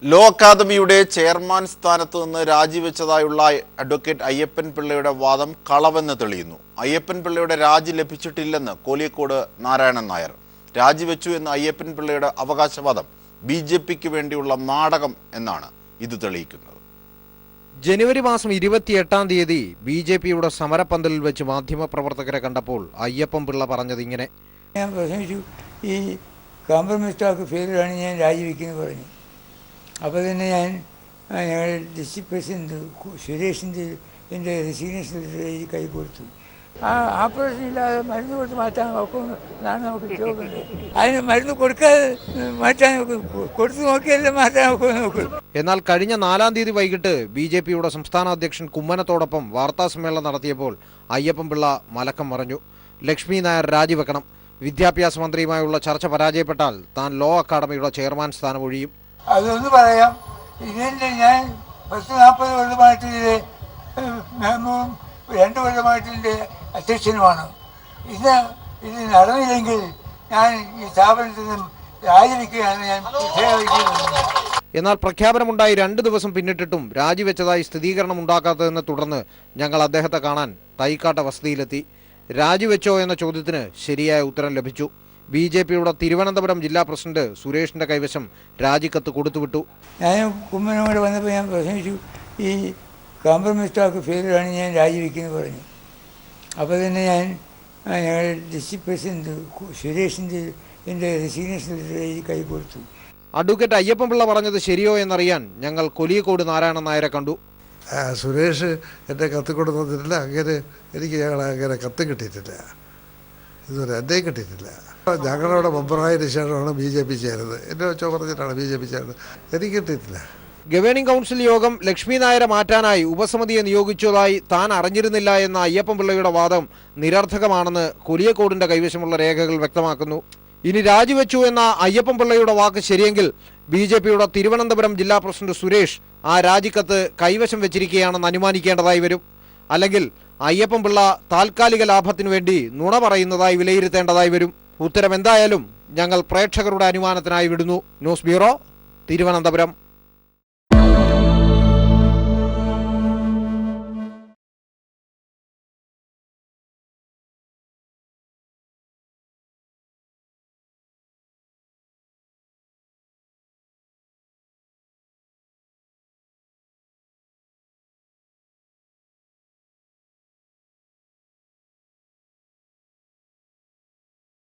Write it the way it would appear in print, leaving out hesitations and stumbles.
Law അക്കാദമിയുടെ chairman സ്ഥാനത്ത് നിന്ന് രാജിവെച്ചതായുള്ള അഡ്വക്കേറ്റ് അയ്യപ്പൻ പിള്ളയുടെ വാദം കളവെന്ന് തെളിയുന്നു. അയ്യപ്പൻ പിള്ളയുടെ രാജി ലഭിച്ചിട്ടില്ലെന്ന് കോലിയക്കോട് നാരായണൻ നായർ. രാജിവെച്ചു എന്ന അയ്യപ്പൻ പിള്ളയുടെ അവകാശവാദം ബിജെപിക്ക് വേണ്ടിയുള്ള നാടകം എന്നാണ് ഇത് തെളിയിക്കുന്നത്. ജനുവരി മാസം 28-ാം തീയതി ബിജെപിയുടെ സമരപ്പന്തലിൽ വെച്ച് മാധ്യമപ്രവർത്തകരെ കണ്ടപ്പോൾ അയ്യപ്പൻ പിള്ള പറഞ്ഞത് ഇങ്ങനെ: ഞാൻ പ്രശ്നിച്ചു, ഈ കോംപ്രമൈസ് ടാക്ക് ഫെയിലാണ്, ഞാൻ രാജിവെക്കുന്നു പറഞ്ഞു. അപ്പോൾ തന്നെ ഞങ്ങൾ ഡിസ്ട്രിക്ട് പ്രസിഡന്റ് സുരേഷിൻ്റെ എൻ്റെ റെസിഗ്നേഷൻ ലെറ്റർ കൈ കൊടുത്തു. ഓപ്പറേഷൻ ഇല്ലാതെ മരുന്ന് കൊടുത്ത് മാറ്റാൻ നോക്കുമെന്നാണ് നമുക്ക് ചോദിക്കുന്നത്. അതിന് മരുന്ന് കൊടുക്കാതെ മാറ്റാൻ കൊടുത്തു നോക്കിയല്ലേ മാറ്റാൻ നോക്കും. എന്നാൽ കഴിഞ്ഞ 4-ാം തീയതി വൈകിട്ട് ബിജെപിയുടെ സംസ്ഥാന അധ്യക്ഷൻ കുമ്മനത്തോടൊപ്പം വാർത്താസമ്മേളനം നടത്തിയപ്പോൾ അയ്യപ്പൻ പിള്ള മലക്കം മറിഞ്ഞു. ലക്ഷ്മി നായർ രാജിവെക്കണം, വിദ്യാഭ്യാസ മന്ത്രിയുമായുള്ള ചർച്ച പരാജയപ്പെട്ടാൽ താൻ ലോ അക്കാദമിയുടെ ചെയർമാൻ സ്ഥാനം ഒഴിയും. അതൊന്ന് പറയാം, ഇതിൻ്റെ ഞാൻ 40 കൊല്ലമായിട്ട് ഇതിലെ മെമ്പറും 2 കൊല്ലമായിട്ട് ഇതിൻ്റെ അധ്യക്ഷനുമാണ്. ഇത് നടന്നില്ലെങ്കിൽ ഞാൻ ഈ സ്ഥാപനത്തിൽ നിന്നും രാജിവെക്കുകയാണ് ഞാൻ പ്രഖ്യാപിക്കുന്നത്. എന്നാൽ പ്രഖ്യാപനമുണ്ടായി 2 ദിവസം പിന്നിട്ടിട്ടും രാജിവെച്ചതായി സ്ഥിരീകരണം ഉണ്ടാക്കാത്തതിനെ തുടർന്ന് ഞങ്ങൾ അദ്ദേഹത്തെ കാണാൻ തൈക്കാട്ട വസതിയിലെത്തി. രാജിവെച്ചോ എന്ന ചോദ്യത്തിന് ശരിയായ ഉത്തരം ലഭിച്ചു. ബിജെപിയുടെ തിരുവനന്തപുരം ജില്ലാ പ്രസിഡന്റ് സുരേഷിന്റെ കൈവശം രാജിക്കത്ത് കൊടുത്തുവിട്ടു. ഞാൻ കുമ്മനോട് വന്നപ്പോൾ ഞാൻ പ്രശ്നിച്ചു, ഈ കോംപ്രമൈസ് ടാക്ക് ഫെയിലാണ്, ഞാൻ രാജിവെക്കുന്നു പറഞ്ഞു. അപ്പോൾ തന്നെ ഞങ്ങൾ ഡിസ്ട്രിക്ട് പ്രസിഡന്റ് സുരേഷിൻ്റെ എൻ്റെ റെസിഗ്നേഷൻ ലെറ്റർ കൈ കൊടുത്തു. അഡ്വക്കേറ്റ് അയ്യപ്പൻ പിള്ള പറഞ്ഞത് ശരിയോ എന്നറിയാൻ ഞങ്ങൾ കോലിയക്കോട് നാരായണൻ നായരെ കണ്ടു. സുരേഷ് എൻ്റെ കത്ത് കൊടുത്തിട്ടില്ല, എനിക്ക് അങ്ങനെ കത്ത് കിട്ടിയിട്ടില്ല, ഇതുവരെ എൻ്റെയും കിട്ടിയിട്ടില്ല. ഞങ്ങളവിടെ മെമ്പറായതിനു ശേഷമാണ് BJP ചേരുന്നത്. എന്നെ വെച്ചോ പറഞ്ഞിട്ടാണ് BJP ചേരുന്നത്, എനിക്ക് കിട്ടിയിട്ടില്ല. ഗവേണിംഗ് കൗൺസിൽ യോഗം ലക്ഷ്മി നായരെ മാറ്റാനായി ഉപസമിതിയെ നിയോഗിച്ചതായി താൻ അറിഞ്ഞിരുന്നില്ല എന്ന അയ്യപ്പൻ പിള്ളയുടെ വാദം നിരർത്ഥകമാണെന്ന് കോലിയക്കോടിന്റെ കൈവശമുള്ള രേഖകൾ വ്യക്തമാക്കുന്നു. ഇനി രാജിവെച്ചു എന്ന അയ്യപ്പൻ പിള്ളയുടെ വാക്ക് ശരിയെങ്കിൽ ബിജെപിയുടെ തിരുവനന്തപുരം ജില്ലാ പ്രസിഡന്റ് സുരേഷ് ആ രാജിക്കത്ത് കൈവശം വെച്ചിരിക്കുകയാണെന്ന് അനുമാനിക്കേണ്ടതായി വരും. അല്ലെങ്കിൽ അയ്യപ്പൻ പിള്ള താൽക്കാലിക ലാഭത്തിനു വേണ്ടി നുണ പറയുന്നതായി വിലയിരുത്തേണ്ടതായി വരും. ഉത്തരം എന്തായാലും ഞങ്ങൾ പ്രേക്ഷകരുടെ അനുമാനത്തിനായി വിടുന്നു. News bureau, Thiruvananthapuram.